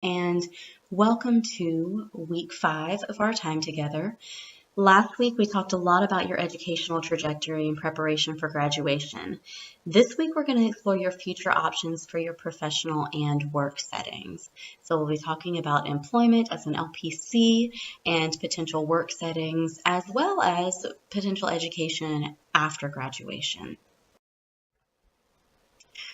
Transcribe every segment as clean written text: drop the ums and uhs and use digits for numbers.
and welcome to week 5 of our time together. Last week, we talked a lot about your educational trajectory and preparation for graduation. This week, we're going to explore your future options for your professional and work settings. So we'll be talking about employment as an LPC and potential work settings, as well as potential education after graduation.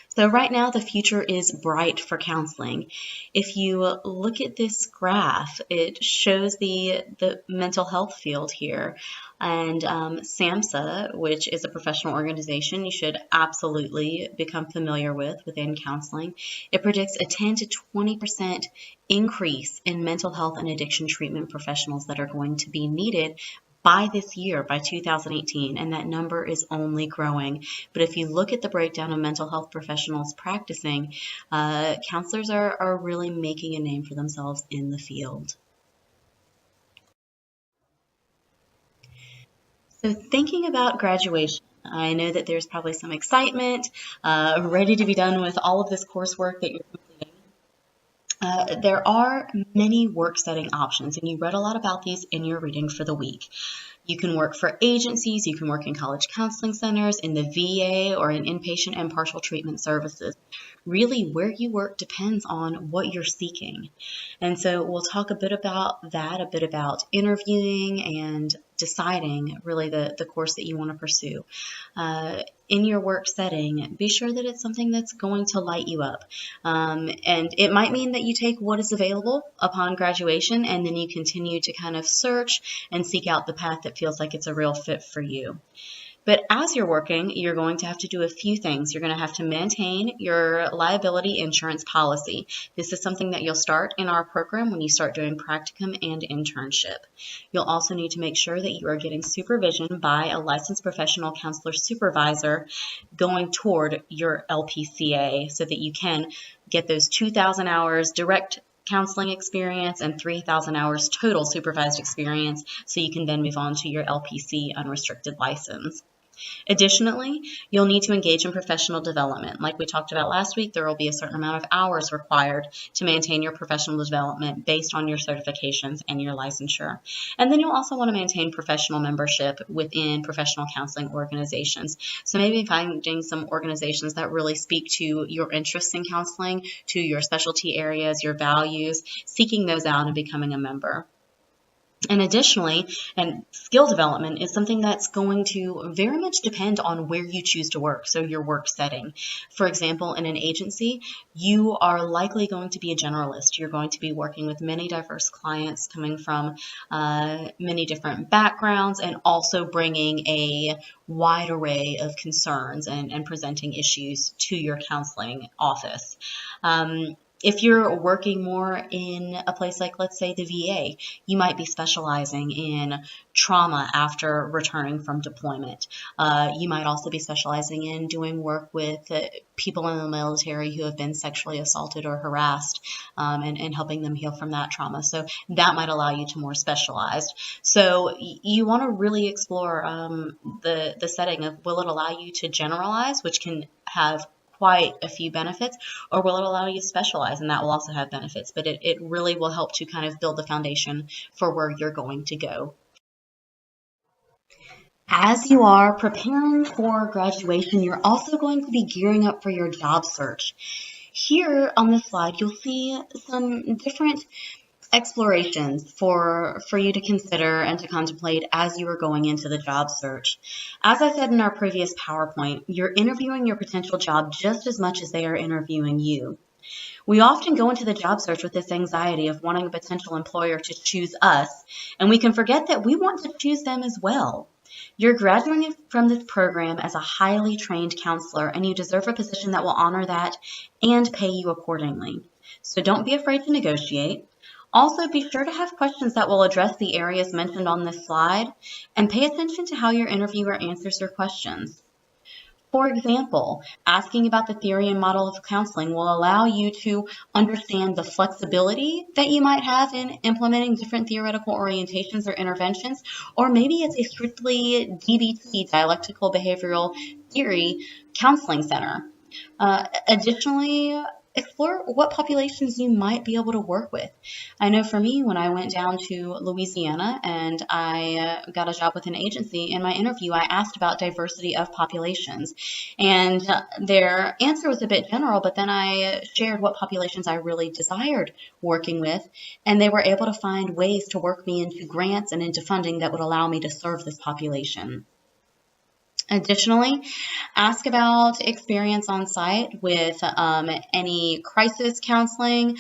So right now, the future is bright for counseling. If you look at this graph, it shows the mental health field here. And SAMHSA, which is a professional organization you should absolutely become familiar with within counseling, it predicts a 10 to 20% increase in mental health and addiction treatment professionals that are going to be needed by this year, by 2018, and that number is only growing. But if you look at the breakdown of mental health professionals practicing, counselors are really making a name for themselves in the field. So thinking about graduation, I know that there's probably some excitement, ready to be done with all of this coursework that you're completing. There are many work setting options, and you read a lot about these in your reading for the week. You can work for agencies, you can work in college counseling centers, in the VA, or in inpatient and partial treatment services. Really, where you work depends on what you're seeking. And so we'll talk a bit about that, a bit about interviewing and deciding really the course that you want to pursue. In your work setting, be sure that it's something that's going to light you up. And it might mean that you take what is available upon graduation, and then you continue to kind of search and seek out the path that feels like it's a real fit for you. But as you're working, you're going to have to do a few things. You're going to have to maintain your liability insurance policy. This is something that you'll start in our program when you start doing practicum and internship. You'll also need to make sure that you are getting supervision by a licensed professional counselor supervisor going toward your LPCA so that you can get those 2,000 hours direct counseling experience and 3,000 hours total supervised experience so you can then move on to your LPC unrestricted license. Additionally, you'll need to engage in professional development. Like we talked about last week, there will be a certain amount of hours required to maintain your professional development based on your certifications and your licensure. And then you'll also want to maintain professional membership within professional counseling organizations. So maybe finding some organizations that really speak to your interests in counseling, to your specialty areas, your values, seeking those out and becoming a member. And additionally, and skill development is something that's going to very much depend on where you choose to work, so your work setting. For example, in an agency, you are likely going to be a generalist. You're going to be working with many diverse clients coming from many different backgrounds and also bringing a wide array of concerns and presenting issues to your counseling office. If you're working more in a place like, let's say, the VA, you might be specializing in trauma after returning from deployment. You might also be specializing in doing work with people in the military who have been sexually assaulted or harassed and helping them heal from that trauma. So that might allow you to more specialized. So you want to really explore the setting of, will it allow you to generalize, which can have quite a few benefits, or will it allow you to specialize, and that will also have benefits, but it really will help to kind of build the foundation for where you're going to go. As you are preparing for graduation, you're also going to be gearing up for your job search. Here on this slide, you'll see some different explorations for you to consider and to contemplate as you are going into the job search. As I said in our previous PowerPoint, you're interviewing your potential job just as much as they are interviewing you. We often go into the job search with this anxiety of wanting a potential employer to choose us, and we can forget that we want to choose them as well. You're graduating from this program as a highly trained counselor, and you deserve a position that will honor that and pay you accordingly. So don't be afraid to negotiate. Also, be sure to have questions that will address the areas mentioned on this slide, and pay attention to how your interviewer answers your questions. For example, asking about the theory and model of counseling will allow you to understand the flexibility that you might have in implementing different theoretical orientations or interventions, or maybe it's a strictly DBT, dialectical behavioral theory, counseling center. Additionally, explore what populations you might be able to work with. I know for me, when I went down to Louisiana and I got a job with an agency, in my interview, I asked about diversity of populations. And their answer was a bit general, but then I shared what populations I really desired working with, and they were able to find ways to work me into grants and into funding that would allow me to serve this population. Additionally, ask about experience on site with any crisis counseling,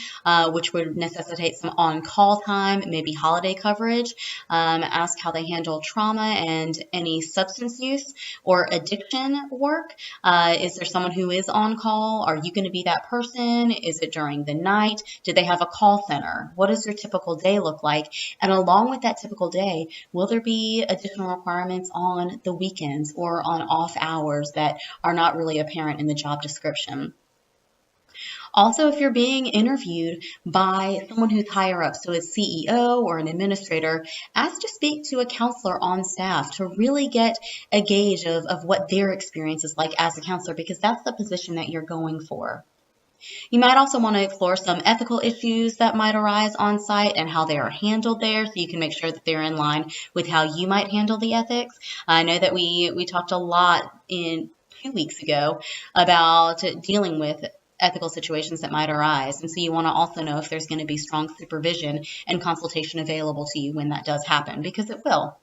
which would necessitate some on-call time, maybe holiday coverage. Ask how they handle trauma and any substance use or addiction work. Is there someone who is on call? Are you going to be that person? Is it during the night? Do they have a call center? What does your typical day look like? And along with that typical day, will there be additional requirements on the weekends or on off hours that are not really apparent in the job description? Also, if you're being interviewed by someone who's higher up, so a CEO or an administrator, ask to speak to a counselor on staff to really get a gauge of what their experience is like as a counselor, because that's the position that you're going for. You might also want to explore some ethical issues that might arise on site and how they are handled there, so you can make sure that they're in line with how you might handle the ethics. I know that we talked a lot in 2 weeks ago about dealing with ethical situations that might arise, and so you want to also know if there's going to be strong supervision and consultation available to you when that does happen, because it will.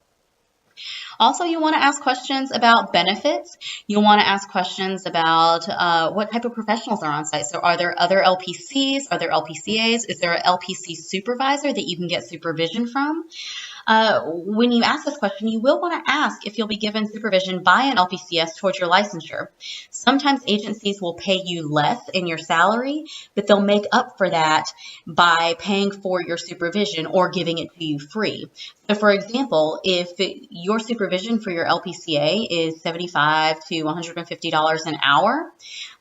Also, you want to ask questions about benefits. You'll want to ask questions about what type of professionals are on site. So are there other LPCs? Are there LPCAs? Is there an LPC supervisor that you can get supervision from? When you ask this question, you will want to ask if you'll be given supervision by an LPCS towards your licensure. Sometimes agencies will pay you less in your salary, but they'll make up for that by paying for your supervision or giving it to you free. So for example, if your supervision for your LPCA is $75 to $150 an hour,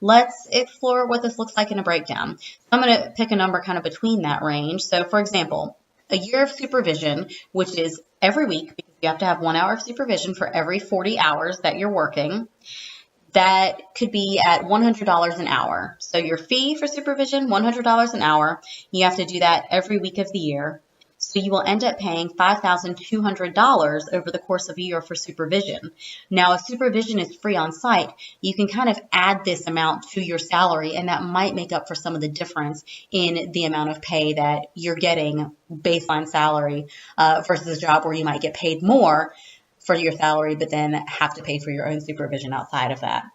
let's explore what this looks like in a breakdown. So I'm going to pick a number kind of between that range. So for example, a year of supervision, which is every week, because you have to have 1 hour of supervision for every 40 hours that you're working, that could be at $100 an hour. So your fee for supervision, $100 an hour. You have to do that every week of the year. So you will end up paying $5,200 over the course of a year for supervision. Now, if supervision is free on site, you can kind of add this amount to your salary, and that might make up for some of the difference in the amount of pay that you're getting baseline salary versus a job where you might get paid more for your salary, but then have to pay for your own supervision outside of that.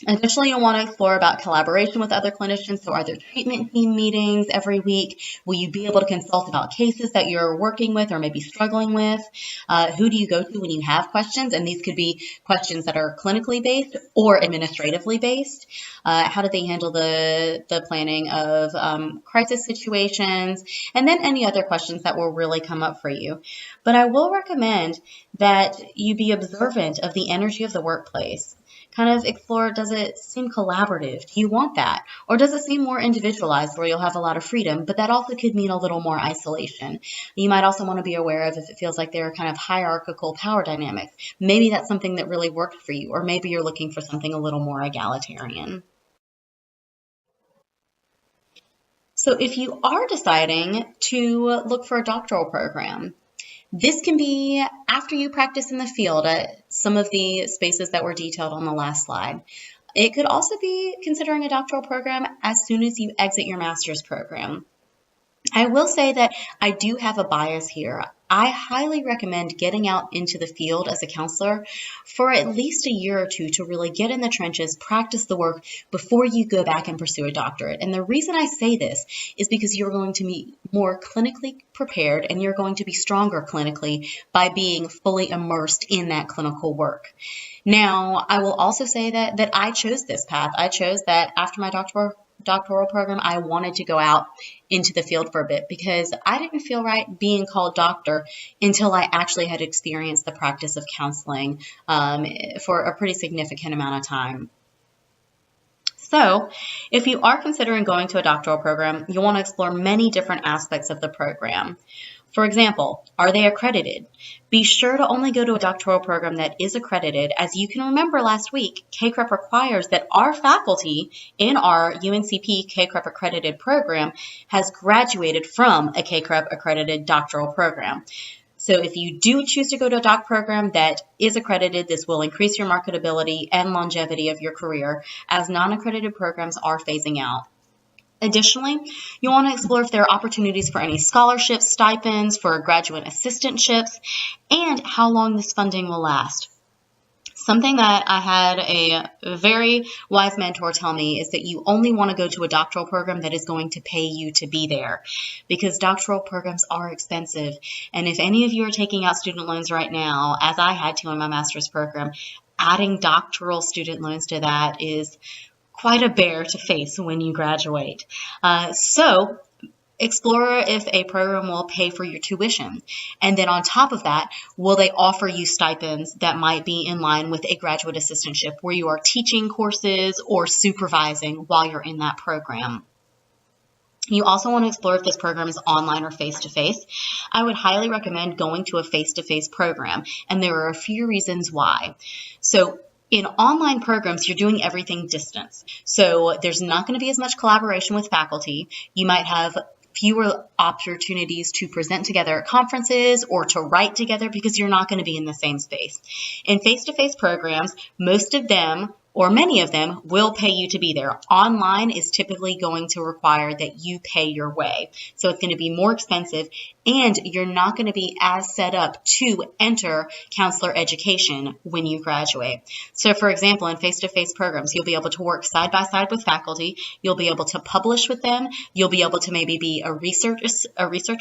Additionally, you'll want to explore about collaboration with other clinicians. So are there treatment team meetings every week? Will you be able to consult about cases that you're working with or maybe struggling with? Who do you go to when you have questions? And these could be questions that are clinically based or administratively based. How do they handle the planning of crisis situations? And then any other questions that will really come up for you. But I will recommend that you be observant of the energy of the workplace. Kind of explore, does it seem collaborative? Do you want that? Or does it seem more individualized where you'll have a lot of freedom, but that also could mean a little more isolation? You might also want to be aware of if it feels like there are kind of hierarchical power dynamics. Maybe that's something that really worked for you, or maybe you're looking for something a little more egalitarian. So if you are deciding to look for a doctoral program, this can be after you practice in the field at some of the spaces that were detailed on the last slide. It could also be considering a doctoral program as soon as you exit your master's program. I will say that I do have a bias here. I highly recommend getting out into the field as a counselor for at least a year or two to really get in the trenches, practice the work before you go back and pursue a doctorate. And the reason I say this is because you're going to be more clinically prepared and you're going to be stronger clinically by being fully immersed in that clinical work. Now, I will also say that I chose this path. I chose that after my doctoral program, I wanted to go out into the field for a bit because I didn't feel right being called doctor until I actually had experienced the practice of counseling for a pretty significant amount of time. So, if you are considering going to a doctoral program, you'll want to explore many different aspects of the program. For example, are they accredited? Be sure to only go to a doctoral program that is accredited. As you can remember last week, KCREP requires that our faculty in our UNCP KCREP accredited program has graduated from a KCREP accredited doctoral program. So if you do choose to go to a doc program that is accredited, this will increase your marketability and longevity of your career, as non-accredited programs are phasing out. Additionally, you want to explore if there are opportunities for any scholarships, stipends, for graduate assistantships, and how long this funding will last. Something that I had a very wise mentor tell me is that you only want to go to a doctoral program that is going to pay you to be there, because doctoral programs are expensive. And if any of you are taking out student loans right now, as I had to in my master's program, adding doctoral student loans to that is quite a bear to face when you graduate. So explore if a program will pay for your tuition. And then on top of that, will they offer you stipends that might be in line with a graduate assistantship where you are teaching courses or supervising while you're in that program. You also want to explore if this program is online or face-to-face. I would highly recommend going to a face-to-face program, and there are a few reasons why. So in online programs, you're doing everything distance. So there's not going to be as much collaboration with faculty. You might have fewer opportunities to present together at conferences or to write together because you're not going to be in the same space. In face-to-face programs, most of them or many of them will pay you to be there. Online is typically going to require that you pay your way. So it's going to be more expensive, and you're not going to be as set up to enter counselor education when you graduate. So for example, in face-to-face programs, you'll be able to work side by side with faculty. You'll be able to publish with them. You'll be able to maybe be a research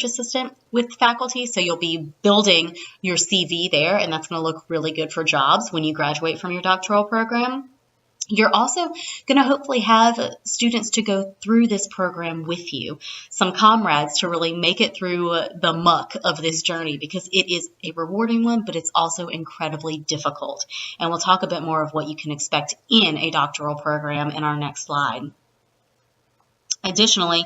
assistant with faculty. So you'll be building your CV there, and that's going to look really good for jobs when you graduate from your doctoral program. You're also going to hopefully have students to go through this program with you, some comrades to really make it through the muck of this journey, because it is a rewarding one, but it's also incredibly difficult. And we'll talk a bit more of what you can expect in a doctoral program in our next slide. Additionally,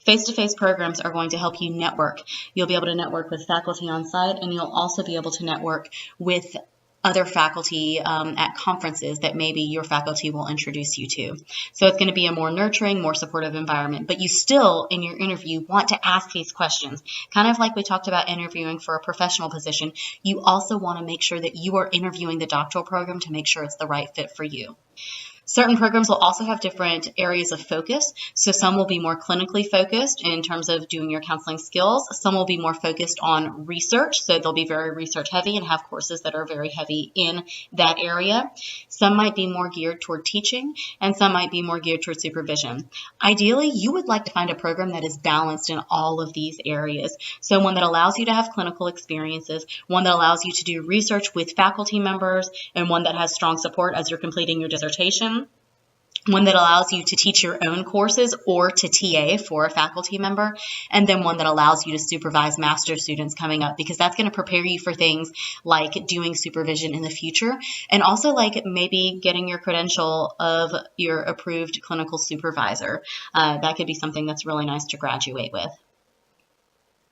face-to-face programs are going to help you network. You'll be able to network with faculty on site, and you'll also be able to network with other faculty at conferences that maybe your faculty will introduce you to. So it's going to be a more nurturing, more supportive environment, but you still, in your interview, want to ask these questions. Kind of like we talked about interviewing for a professional position, you also want to make sure that you are interviewing the doctoral program to make sure it's the right fit for you. Certain programs will also have different areas of focus. So some will be more clinically focused in terms of doing your counseling skills. Some will be more focused on research. So they'll be very research heavy and have courses that are very heavy in that area. Some might be more geared toward teaching, and some might be more geared toward supervision. Ideally, you would like to find a program that is balanced in all of these areas. So one that allows you to have clinical experiences, one that allows you to do research with faculty members, and one that has strong support as you're completing your dissertation. One that allows you to teach your own courses or to TA for a faculty member, and then one that allows you to supervise master students coming up, because that's going to prepare you for things like doing supervision in the future, and also like maybe getting your credential of your approved clinical supervisor. That could be something that's really nice to graduate with.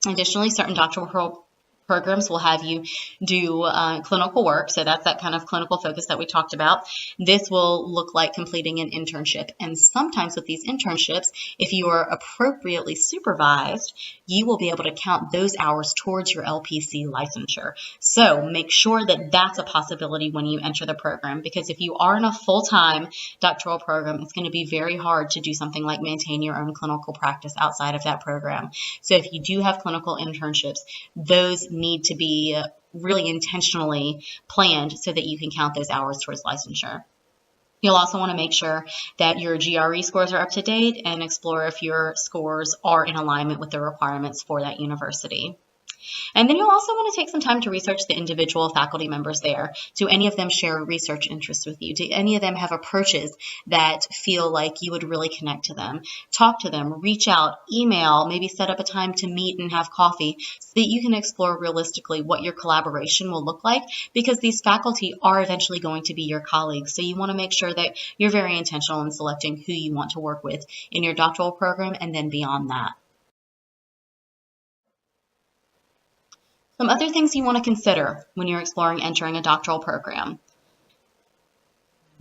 Additionally, certain doctoral programs will have you do clinical work. So that's that kind of clinical focus that we talked about. This will look like completing an internship. And sometimes with these internships, if you are appropriately supervised, you will be able to count those hours towards your LPC licensure. So make sure that that's a possibility when you enter the program, because if you are in a full-time doctoral program, it's going to be very hard to do something like maintain your own clinical practice outside of that program. So if you do have clinical internships, those need to be really intentionally planned so that you can count those hours towards licensure. You'll also want to make sure that your GRE scores are up to date and explore if your scores are in alignment with the requirements for that university. And then you'll also want to take some time to research the individual faculty members there. Do any of them share research interests with you? Do any of them have approaches that feel like you would really connect to them? Talk to them, reach out, email, maybe set up a time to meet and have coffee so that you can explore realistically what your collaboration will look like, because these faculty are eventually going to be your colleagues. So you want to make sure that you're very intentional in selecting who you want to work with in your doctoral program and then beyond that. Some other things you want to consider when you're exploring entering a doctoral program.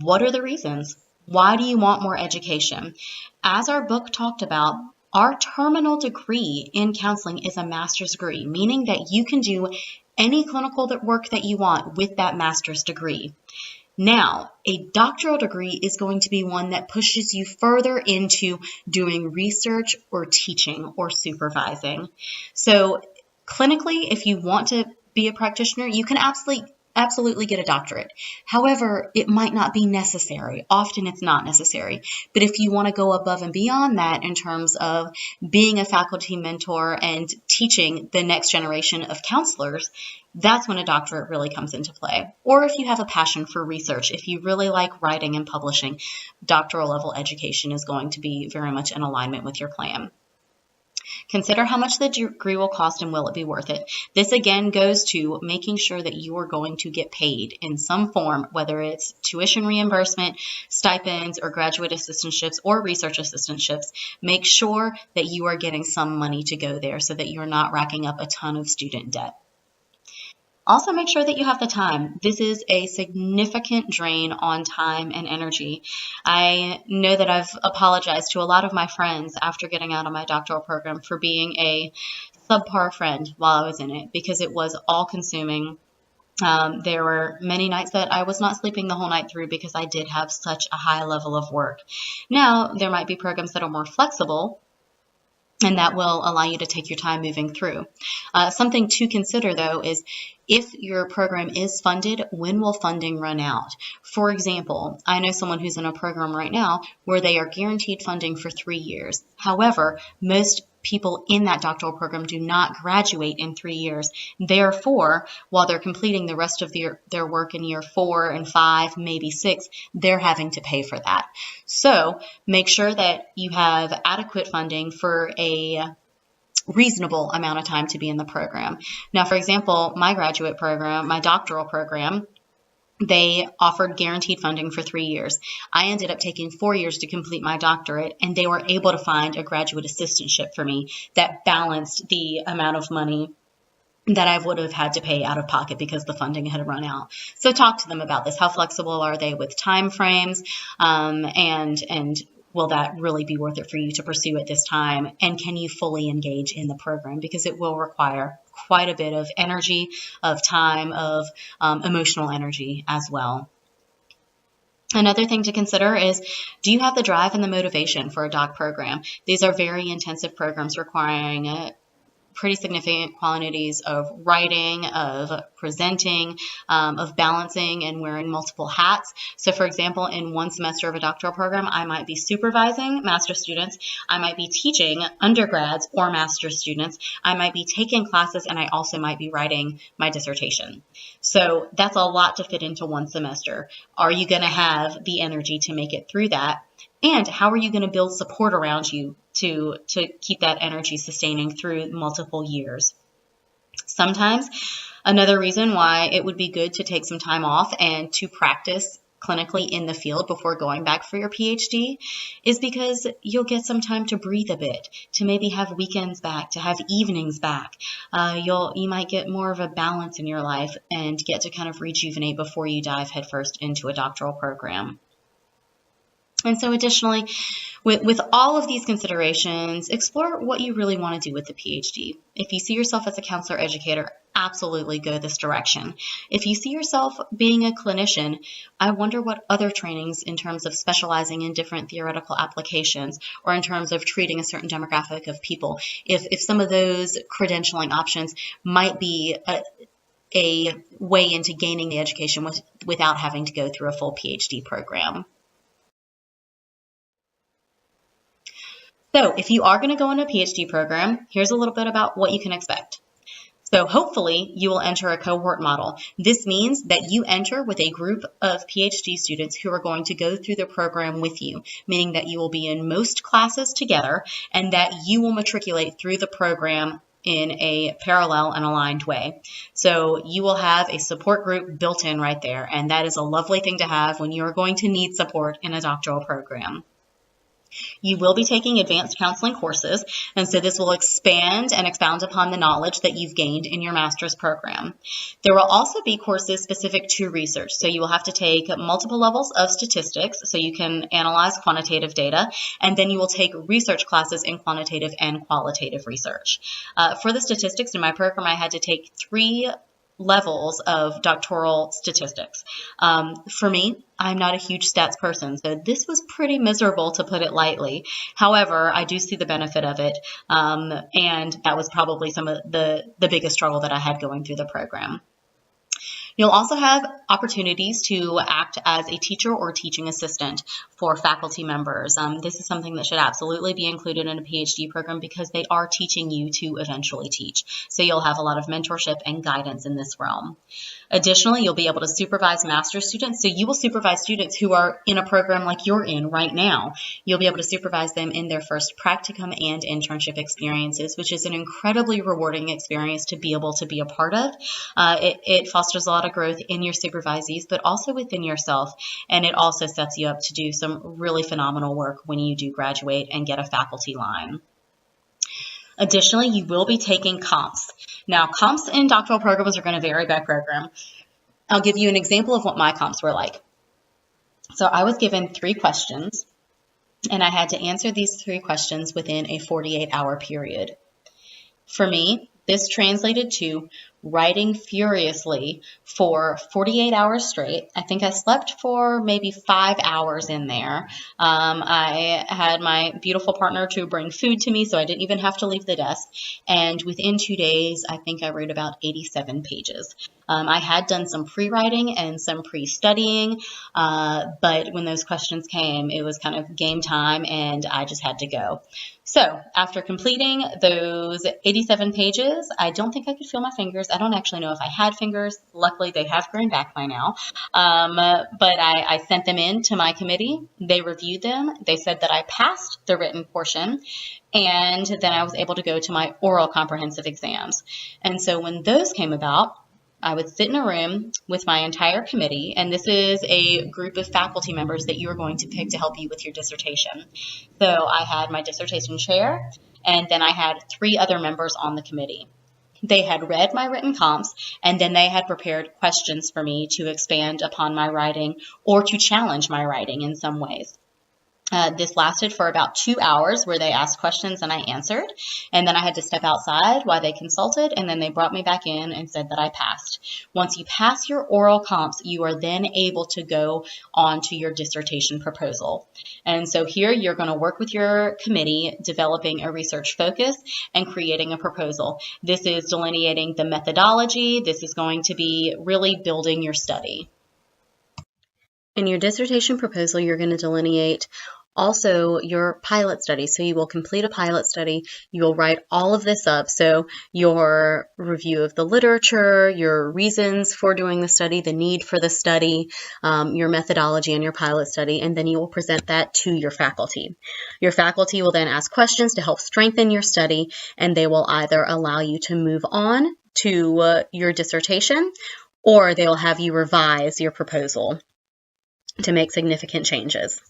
What are the reasons? Why do you want more education? As our book talked about, our terminal degree in counseling is a master's degree, meaning that you can do any clinical work that you want with that master's degree. Now, a doctoral degree is going to be one that pushes you further into doing research or teaching or supervising. So clinically, if you want to be a practitioner, you can absolutely get a doctorate. However, it might not be necessary. Often it's not necessary. But if you want to go above and beyond that in terms of being a faculty mentor and teaching the next generation of counselors, that's when a doctorate really comes into play. Or if you have a passion for research, if you really like writing and publishing, doctoral level education is going to be very much in alignment with your plan. Consider how much the degree will cost and will it be worth it. This again goes to making sure that you are going to get paid in some form, whether it's tuition reimbursement, stipends, or graduate assistantships or research assistantships. Make sure that you are getting some money to go there so that you're not racking up a ton of student debt. Also, make sure that you have the time. This is a significant drain on time and energy. I know that I've apologized to a lot of my friends after getting out of my doctoral program for being a subpar friend while I was in it, because it was all-consuming. There were many nights that I was not sleeping the whole night through because I did have such a high level of work. Now, there might be programs that are more flexible, and that will allow you to take your time moving through. Something to consider, though, is if your program is funded, when will funding run out? For example, I know someone who's in a program right now where they are guaranteed funding for 3 years. However, most people in that doctoral program do not graduate in 3 years. Therefore, while they're completing the rest of their work in year 4 and 5, maybe 6, they're having to pay for that. So make sure that you have adequate funding for a reasonable amount of time to be in the program. Now, for example, my graduate program, my doctoral program, they offered guaranteed funding for 3 years. I ended up taking 4 years to complete my doctorate, and they were able to find a graduate assistantship for me that balanced the amount of money that I would have had to pay out of pocket because the funding had run out. So talk to them about this. How flexible are they with time frames, and will that really be worth it for you to pursue at this time? And can you fully engage in the program? Because it will require quite a bit of energy, of time, of emotional energy as well. Another thing to consider is, do you have the drive and the motivation for a doc program? These are very intensive programs requiring pretty significant quantities of writing, of presenting, of balancing and wearing multiple hats. So for example, in one semester of a doctoral program, I might be supervising master's students, I might be teaching undergrads or master's students, I might be taking classes, and I also might be writing my dissertation. So that's a lot to fit into one semester. Are you going to have the energy to make it through that? And how are you going to build support around you to keep that energy sustaining through multiple years? Sometimes another reason why it would be good to take some time off and to practice clinically in the field before going back for your PhD is because you'll get some time to breathe a bit, to maybe have weekends back, to have evenings back. You might get more of a balance in your life and get to kind of rejuvenate before you dive headfirst into a doctoral program. And so additionally, with all of these considerations, explore what you really want to do with the PhD. If you see yourself as a counselor educator, absolutely go this direction. If you see yourself being a clinician, I wonder what other trainings in terms of specializing in different theoretical applications or in terms of treating a certain demographic of people, if some of those credentialing options might be a way into gaining the education without having to go through a full PhD program. So if you are going to go into a PhD program, here's a little bit about what you can expect. So hopefully you will enter a cohort model. This means that you enter with a group of PhD students who are going to go through the program with you, meaning that you will be in most classes together and that you will matriculate through the program in a parallel and aligned way. So you will have a support group built in right there, and that is a lovely thing to have when you're going to need support in a doctoral program. You will be taking advanced counseling courses, and so this will expand and expound upon the knowledge that you've gained in your master's program. There will also be courses specific to research, so you will have to take multiple levels of statistics so you can analyze quantitative data, and then you will take research classes in quantitative and qualitative research. For the statistics in my program, I had to take 3 levels of doctoral statistics. For me, I'm not a huge stats person, so this was pretty miserable, to put it lightly. However, I do see the benefit of it, and that was probably some of the biggest struggle that I had going through the program. You'll also have opportunities to act as a teacher or teaching assistant for faculty members. This is something that should absolutely be included in a PhD program because they are teaching you to eventually teach. So you'll have a lot of mentorship and guidance in this realm. Additionally, you'll be able to supervise master's students. So you will supervise students who are in a program like you're in right now. You'll be able to supervise them in their first practicum and internship experiences, which is an incredibly rewarding experience to be able to be a part of. It fosters a lot of growth in your supervisees, but also within yourself. And it also sets you up to do some really phenomenal work when you do graduate and get a faculty line. Additionally, you will be taking comps. Now, comps in doctoral programs are going to vary by program. I'll give you an example of what my comps were like. So I was given 3 questions, and I had to answer these 3 questions within a 48-hour period. For me, this translated to writing furiously for 48 hours straight. I think I slept for maybe 5 hours in there. I had my beautiful partner to bring food to me, so I didn't even have to leave the desk. And within 2 days, I think I wrote about 87 pages. I had done some pre-writing and some pre-studying, but when those questions came, it was kind of game time, and I just had to go. So after completing those 87 pages, I don't think I could feel my fingers. I don't actually know if I had fingers. Luckily, they have grown back by now. But I sent them in to my committee. They reviewed them. They said that I passed the written portion, and then I was able to go to my oral comprehensive exams. And so when those came about, I would sit in a room with my entire committee, and this is a group of faculty members that you are going to pick to help you with your dissertation. So I had my dissertation chair, and then I had 3 other members on the committee. They had read my written comps, and then they had prepared questions for me to expand upon my writing or to challenge my writing in some ways. This lasted for about 2 hours where they asked questions and I answered, and then I had to step outside while they consulted, and then they brought me back in and said that I passed. Once you pass your oral comps, you are then able to go on to your dissertation proposal. And so here you're going to work with your committee, developing a research focus and creating a proposal. This is delineating the methodology. This is going to be really building your study. In your dissertation proposal, you're going to delineate also your pilot study. So you will complete a pilot study. You will write all of this up. So your review of the literature, your reasons for doing the study, the need for the study, your methodology and your pilot study, and then you will present that to your faculty. Your faculty will then ask questions to help strengthen your study, and they will either allow you to move on to your dissertation, or they will have you revise your proposal to make significant changes.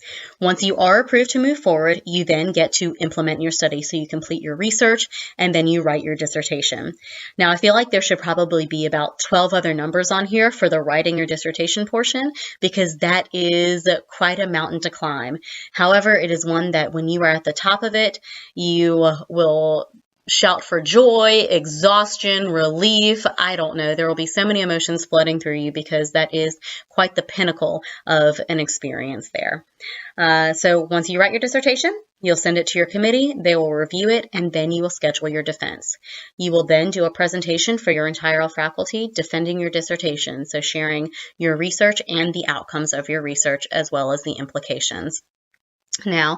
Once you are approved to move forward, you then get to implement your study. So you complete your research and then you write your dissertation. Now, I feel like there should probably be about 12 other numbers on here for the writing your dissertation portion, because that is quite a mountain to climb. However, it is one that when you are at the top of it, you will shout for joy, exhaustion, relief. I don't know. There will be so many emotions flooding through you because that is quite the pinnacle of an experience there. So once you write your dissertation, you'll send it to your committee. They will review it, and then you will schedule your defense. You will then do a presentation for your entire faculty defending your dissertation, so sharing your research and the outcomes of your research as well as the implications. Now,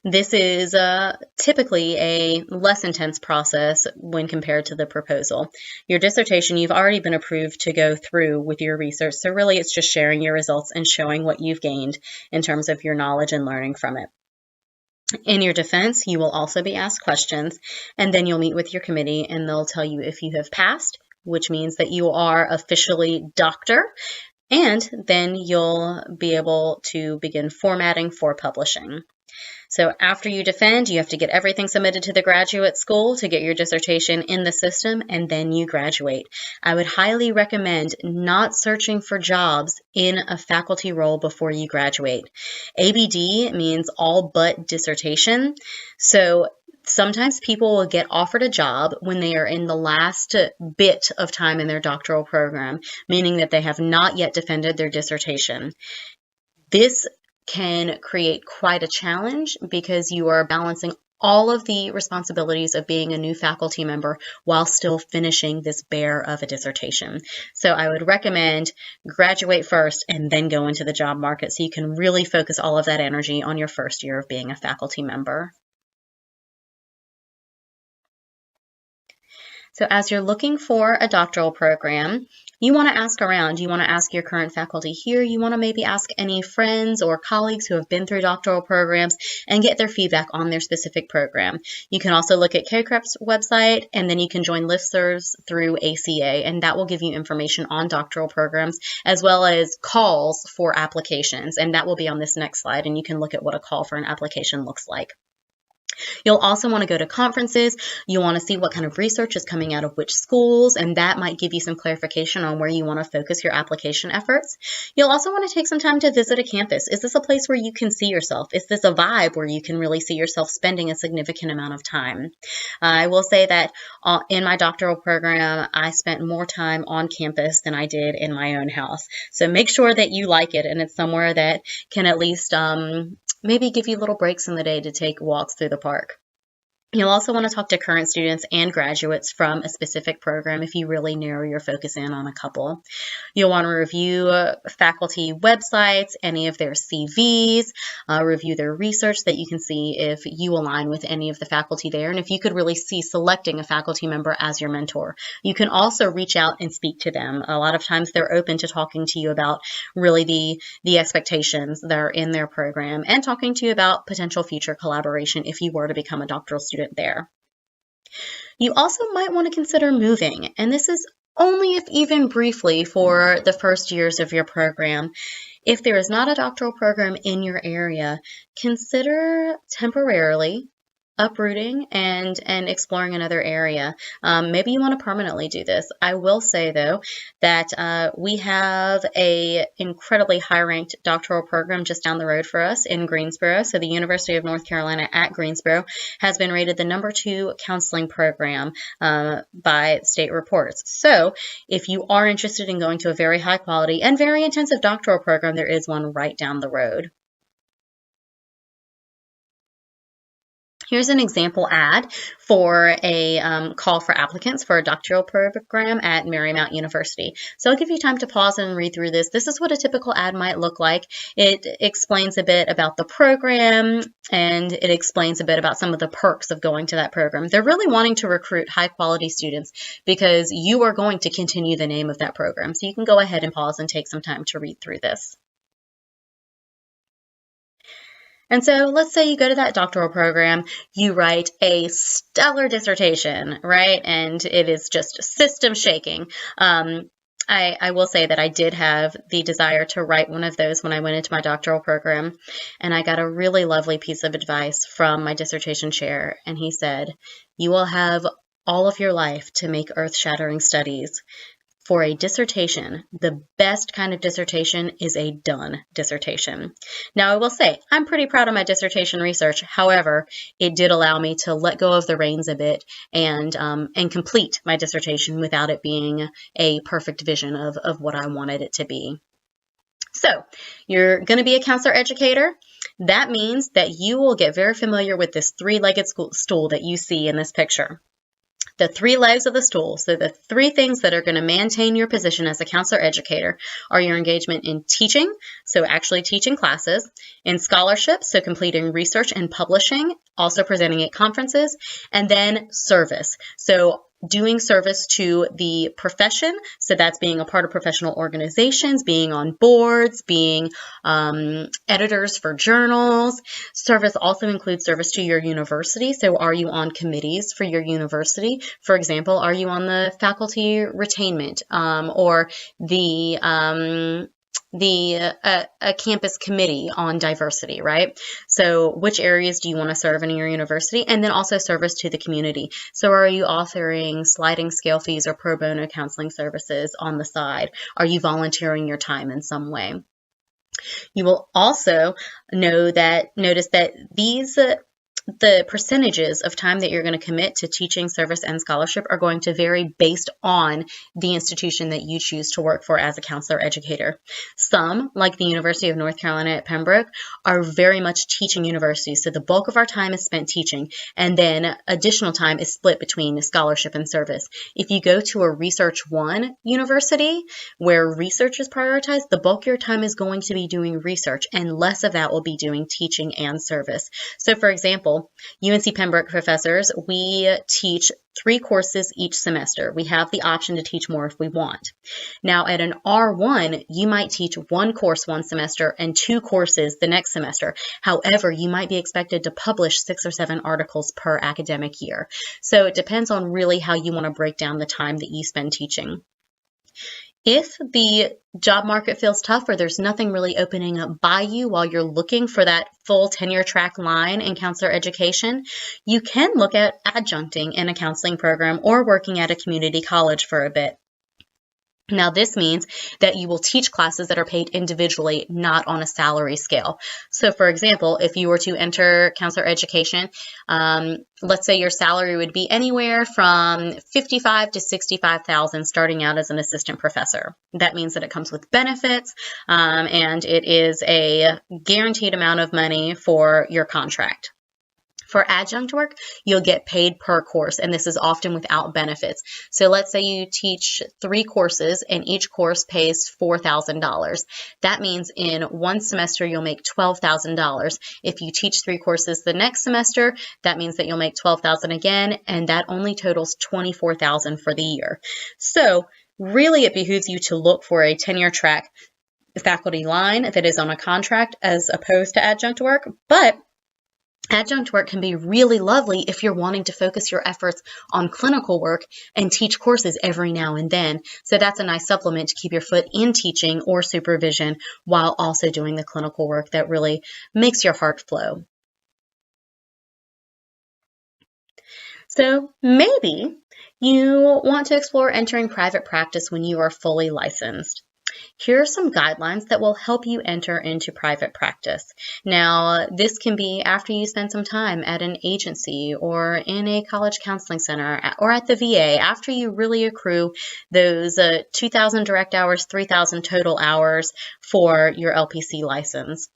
this is typically a less intense process when compared to the proposal. Your dissertation, you've already been approved to go through with your research, so really it's just sharing your results and showing what you've gained in terms of your knowledge and learning from it. In your defense, you will also be asked questions, and then you'll meet with your committee and they'll tell you if you have passed, which means that you are officially doctor, and then you'll be able to begin formatting for publishing. So after you defend, you have to get everything submitted to the graduate school to get your dissertation in the system, and then you graduate. I would highly recommend not searching for jobs in a faculty role before you graduate. ABD means all but dissertation. So sometimes people will get offered a job when they are in the last bit of time in their doctoral program, meaning that they have not yet defended their dissertation. This can create quite a challenge because you are balancing all of the responsibilities of being a new faculty member while still finishing this bear of a dissertation. So I would recommend graduate first and then go into the job market so you can really focus all of that energy on your first year of being a faculty member. So as you're looking for a doctoral program, you want to ask around. You want to ask your current faculty here. You want to maybe ask any friends or colleagues who have been through doctoral programs and get their feedback on their specific program. You can also look at CACREP's website, and then you can join listservs through ACA, and that will give you information on doctoral programs as well as calls for applications, and that will be on this next slide, and you can look at what a call for an application looks like. You'll also want to go to conferences. You'll want to see what kind of research is coming out of which schools, and that might give you some clarification on where you want to focus your application efforts. You'll also want to take some time to visit a campus. Is this a place where you can see yourself? Is this a vibe where you can really see yourself spending a significant amount of time? I will say that in my doctoral program, I spent more time on campus than I did in my own house. So make sure that you like it and it's somewhere that can at least maybe give you little breaks in the day to take walks through the park. You'll also want to talk to current students and graduates from a specific program if you really narrow your focus in on a couple. You'll want to review faculty websites, any of their CVs, review their research so that you can see if you align with any of the faculty there and if you could really see selecting a faculty member as your mentor. You can also reach out and speak to them. A lot of times they're open to talking to you about really the expectations that are in their program and talking to you about potential future collaboration if you were to become a doctoral student there. You also might want to consider moving, and this is only if even briefly for the first years of your program. If there is not a doctoral program in your area, consider temporarily uprooting and exploring another area. Maybe you want to permanently do this. I will say though that we have a incredibly high-ranked doctoral program just down the road for us in Greensboro. So the University of North Carolina at Greensboro has been rated the #2 counseling program by state reports. So if you are interested in going to a very high quality and very intensive doctoral program, there is one right down the road. Here's an example ad for a call for applicants for a doctoral program at Marymount University. So I'll give you time to pause and read through this. This is what a typical ad might look like. It explains a bit about the program, and it explains a bit about some of the perks of going to that program. They're really wanting to recruit high-quality students because you are going to continue the name of that program. So you can go ahead and pause and take some time to read through this. And so let's say you go to that doctoral program, you write a stellar dissertation, right? And it is just system shaking. I will say that I did have the desire to write one of those when I went into my doctoral program, and I got a really lovely piece of advice from my dissertation chair, and he said, "You will have all of your life to make earth-shattering studies. For a dissertation, the best kind of dissertation is a done dissertation." Now, I will say, I'm pretty proud of my dissertation research. However, it did allow me to let go of the reins a bit and complete my dissertation without it being a perfect vision of what I wanted it to be. So, you're going to be a counselor educator. That means that you will get very familiar with this three-legged stool that you see in this picture. The three legs of the stool, so the three things that are going to maintain your position as a counselor educator, are your engagement in teaching, so actually teaching classes, in scholarship, so completing research and publishing, also presenting at conferences, and then service, so doing service to the profession, so that's being a part of professional organizations, being on boards, being editors for journals. Service also includes service to your university, so are you on committees for your university? For example, are you on the faculty retainment or a campus committee on diversity, right? So which areas do you want to serve in your university? And then also service to the community. So are you offering sliding scale fees or pro bono counseling services on the side? Are you volunteering your time in some way? You will also notice that the percentages of time that you're going to commit to teaching, service, and scholarship are going to vary based on the institution that you choose to work for as a counselor educator. Some, like the University of North Carolina at Pembroke, are very much teaching universities, so the bulk of our time is spent teaching, and then additional time is split between scholarship and service. If you go to a Research 1 university where research is prioritized, the bulk of your time is going to be doing research, and less of that will be doing teaching and service. So for example, UNC Pembroke professors, we teach 3 courses each semester. We have the option to teach more if we want. Now at an R1, you might teach 1 course one semester and 2 courses the next semester. However, you might be expected to publish 6 or 7 articles per academic year. So it depends on really how you want to break down the time that you spend teaching. If the job market feels tough or there's nothing really opening up by you while you're looking for that full tenure track line in counselor education, you can look at adjuncting in a counseling program or working at a community college for a bit. Now, this means that you will teach classes that are paid individually, not on a salary scale. So, for example, if you were to enter counselor education, let's say your salary would be anywhere from $55,000 to $65,000 starting out as an assistant professor. That means that it comes with benefits, and it is a guaranteed amount of money for your contract. For adjunct work, you'll get paid per course, and this is often without benefits. So let's say you teach 3 courses, and each course pays $4,000. That means in one semester, you'll make $12,000. If you teach 3 courses the next semester, that means that you'll make $12,000 again, and that only totals $24,000 for the year. So really, it behooves you to look for a tenure track faculty line that is on a contract as opposed to adjunct work, but adjunct work can be really lovely if you're wanting to focus your efforts on clinical work and teach courses every now and then. So that's a nice supplement to keep your foot in teaching or supervision while also doing the clinical work that really makes your heart flow. So maybe you want to explore entering private practice when you are fully licensed. Here are some guidelines that will help you enter into private practice. Now, this can be after you spend some time at an agency or in a college counseling center or at the VA, after you really accrue those 2,000 direct hours, 3,000 total hours for your LPC license.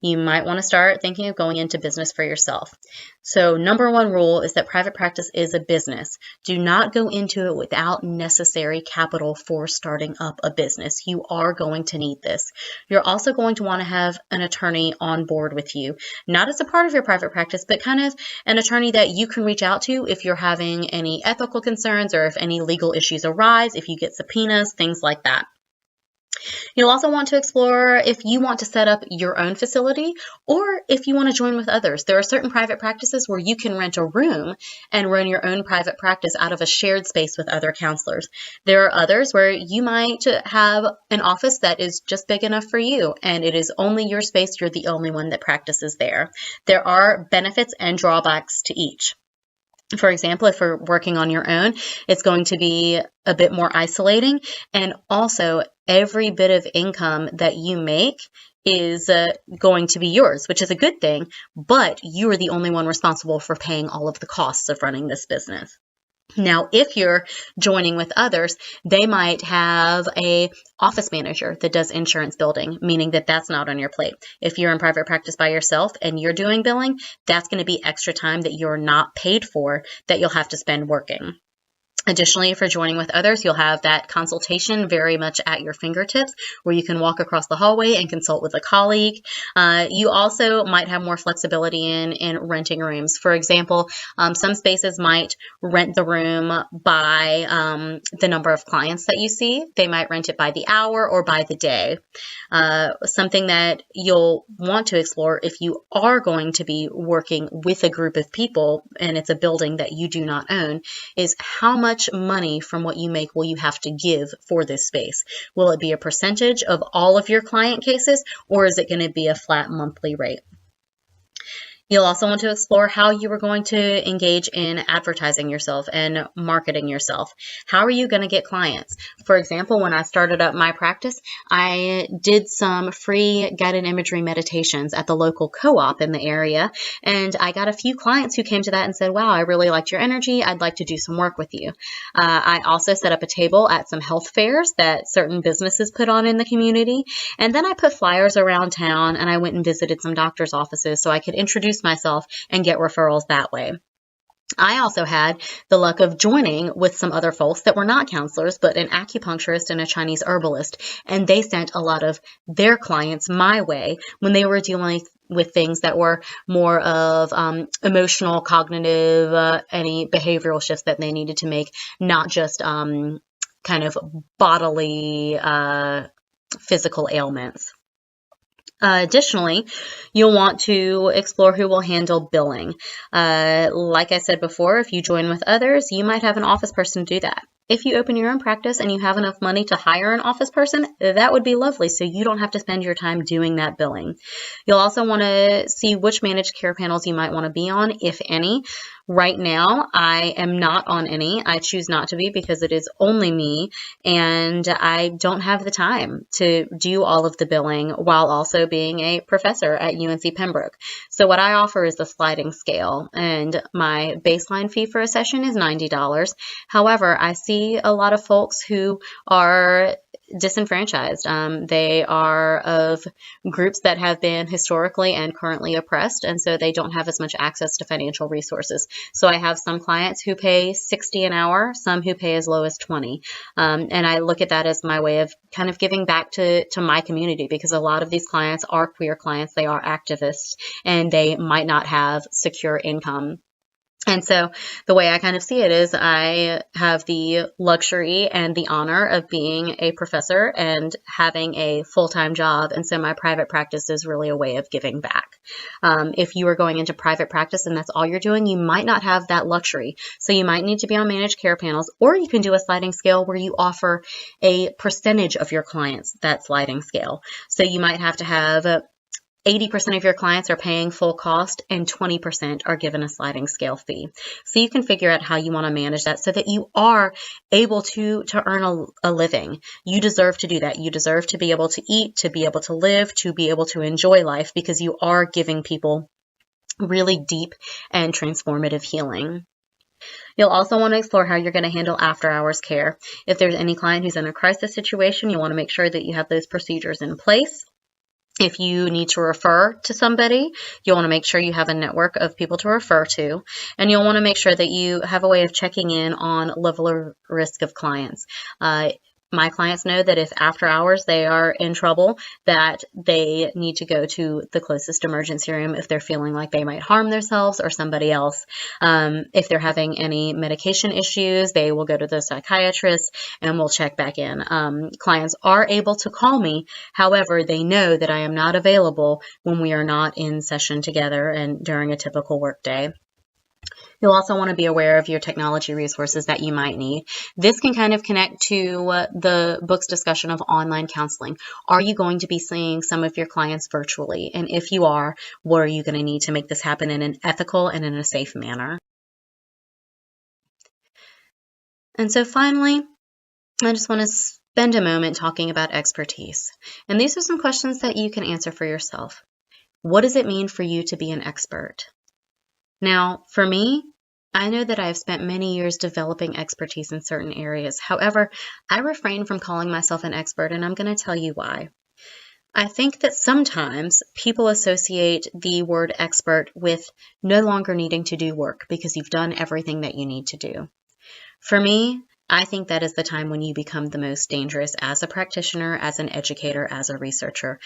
You might want to start thinking of going into business for yourself. So number 1 rule is that private practice is a business. Do not go into it without necessary capital for starting up a business. You are going to need this. You're also going to want to have an attorney on board with you, not as a part of your private practice, but kind of an attorney that you can reach out to if you're having any ethical concerns or if any legal issues arise, if you get subpoenas, things like that. You'll also want to explore if you want to set up your own facility or if you want to join with others. There are certain private practices where you can rent a room and run your own private practice out of a shared space with other counselors. There are others where you might have an office that is just big enough for you and it is only your space. You're the only one that practices there. There are benefits and drawbacks to each. For example, if you're working on your own, it's going to be a bit more isolating, and also every bit of income that you make is going to be yours, which is a good thing, but you are the only one responsible for paying all of the costs of running this business. Now, if you're joining with others, they might have an office manager that does insurance building, meaning that that's not on your plate. If you're in private practice by yourself and you're doing billing, that's going to be extra time that you're not paid for that you'll have to spend working. Additionally, if you're joining with others, you'll have that consultation very much at your fingertips where you can walk across the hallway and consult with a colleague. You also might have more flexibility in renting rooms. For example, some spaces might rent the room by the number of clients that you see. They might rent it by the hour or by the day. Something that you'll want to explore if you are going to be working with a group of people and it's a building that you do not own is how much money from what you make will you have to give for this space? Will it be a percentage of all of your client cases, or is it going to be a flat monthly rate? You'll also want to explore how you are going to engage in advertising yourself and marketing yourself. How are you going to get clients? For example, when I started up my practice, I did some free guided imagery meditations at the local co-op in the area, and I got a few clients who came to that and said, wow, I really liked your energy. I'd like to do some work with you. I also set up a table at some health fairs that certain businesses put on in the community, and then I put flyers around town, and I went and visited some doctor's offices so I could introduce myself and get referrals that way. I also had the luck of joining with some other folks that were not counselors, but an acupuncturist and a Chinese herbalist, and they sent a lot of their clients my way when they were dealing with things that were more of emotional, cognitive, any behavioral shifts that they needed to make, not just kind of bodily, physical ailments. Additionally, you'll want to explore who will handle billing. Like I said before, if you join with others, you might have an office person do that. If you open your own practice and you have enough money to hire an office person, that would be lovely, so you don't have to spend your time doing that billing. You'll also want to see which managed care panels you might want to be on, if any. Right now, I am not on any. I choose not to be because it is only me, and I don't have the time to do all of the billing while also being a professor at UNC Pembroke. So what I offer is the sliding scale, and my baseline fee for a session is $90. However, I see a lot of folks who are disenfranchised. They are of groups that have been historically and currently oppressed, and so they don't have as much access to financial resources. So I have some clients who pay $60 an hour, some who pay as low as $20. And I look at that as my way of kind of giving back to my community, because a lot of these clients are queer clients, they are activists, and they might not have secure income. And so the way I kind of see it is I have the luxury and the honor of being a professor and having a full-time job. And so my private practice is really a way of giving back. If you are going into private practice and that's all you're doing, you might not have that luxury. So you might need to be on managed care panels, or you can do a sliding scale where you offer a percentage of your clients that sliding scale. So you might have to have 80% of your clients are paying full cost and 20% are given a sliding scale fee. So you can figure out how you want to manage that so that you are able to earn a living. You deserve to do that. You deserve to be able to eat, to be able to live, to be able to enjoy life, because you are giving people really deep and transformative healing. You'll also want to explore how you're going to handle after-hours care. If there's any client who's in a crisis situation, you want to make sure that you have those procedures in place. If you need to refer to somebody, you'll want to make sure you have a network of people to refer to, and you'll want to make sure that you have a way of checking in on level of risk of clients. My clients know that if after hours they are in trouble, that they need to go to the closest emergency room if they're feeling like they might harm themselves or somebody else. If they're having any medication issues, they will go to the psychiatrist and we'll check back in. Clients are able to call me. However, they know that I am not available when we are not in session together and during a typical workday. You'll also want to be aware of your technology resources that you might need. This can kind of connect to the book's discussion of online counseling. Are you going to be seeing some of your clients virtually? And if you are, what are you going to need to make this happen in an ethical and in a safe manner? And so finally, I just want to spend a moment talking about expertise. And these are some questions that you can answer for yourself. What does it mean for you to be an expert? Now, for me, I know that I have spent many years developing expertise in certain areas. However, I refrain from calling myself an expert, and I'm going to tell you why. I think that sometimes people associate the word expert with no longer needing to do work because you've done everything that you need to do. For me, I think that is the time when you become the most dangerous as a practitioner, as an educator, as a researcher.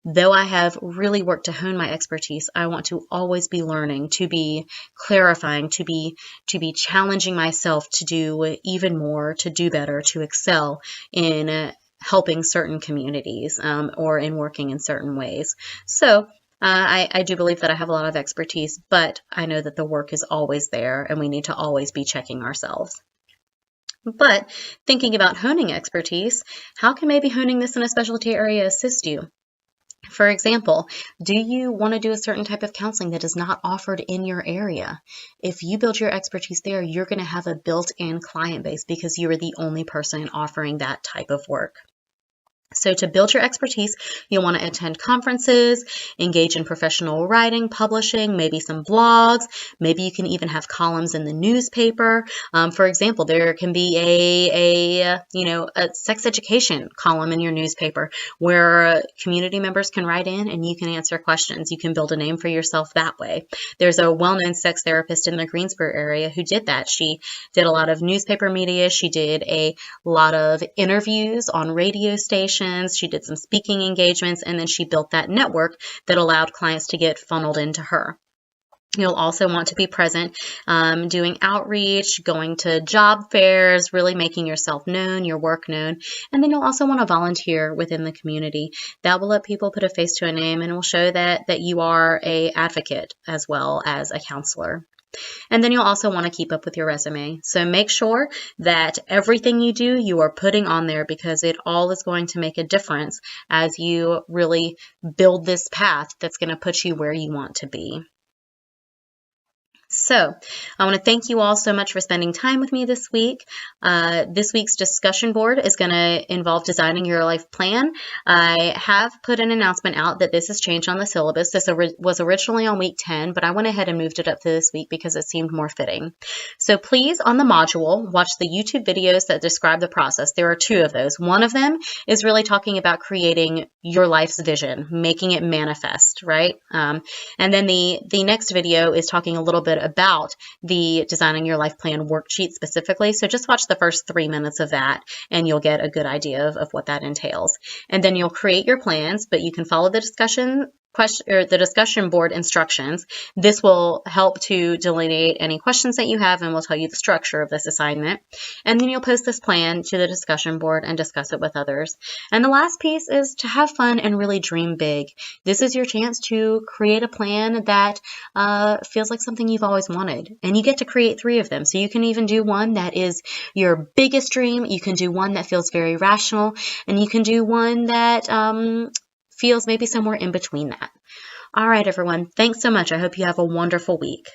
Though I have really worked to hone my expertise, I want to always be learning, to be clarifying, to be challenging myself to do even more, to do better, to excel in helping certain communities or in working in certain ways. So I do believe that I have a lot of expertise, but I know that the work is always there and we need to always be checking ourselves. But thinking about honing expertise, how can maybe honing this in a specialty area assist you? For example, do you want to do a certain type of counseling that is not offered in your area? If you build your expertise there, you're going to have a built-in client base because you are the only person offering that type of work. So to build your expertise, you'll want to attend conferences, engage in professional writing, publishing, maybe some blogs. Maybe you can even have columns in the newspaper. For example, there can be a sex education column in your newspaper where community members can write in and you can answer questions. You can build a name for yourself that way. There's a well-known sex therapist in the Greensboro area who did that. She did a lot of newspaper media. She did a lot of interviews on radio stations. She did some speaking engagements, and then she built that network that allowed clients to get funneled into her. You'll also want to be present, doing outreach, going to job fairs, really making yourself known, your work known. And then you'll also want to volunteer within the community. That will let people put a face to a name and will show that you are an advocate as well as a counselor. And then you'll also want to keep up with your resume. So make sure that everything you do, you are putting on there because it all is going to make a difference as you really build this path that's going to put you where you want to be. So I want to thank you all so much for spending time with me this week. This week's discussion board is going to involve designing your life plan. I have put an announcement out that this has changed on the syllabus. This was originally on week 10, but I went ahead and moved it up to this week because it seemed more fitting. So please, on the module, watch the YouTube videos that describe the process. There are 2 of those. One of them is really talking about creating your life's vision, making it manifest, right? And then the next video is talking a little bit about the Designing Your Life Plan worksheet specifically. So just watch the first 3 minutes of that and you'll get a good idea of what that entails. And then you'll create your plans, but you can follow the discussion board instructions. This will help to delineate any questions that you have and will tell you the structure of this assignment. And then you'll post this plan to the discussion board and discuss it with others. And the last piece is to have fun and really dream big. This is your chance to create a plan that feels like something you've always wanted. And you get to create 3 of them. So you can even do one that is your biggest dream. You can do one that feels very rational. And you can do one that feels maybe somewhere in between that. All right, everyone. Thanks so much. I hope you have a wonderful week.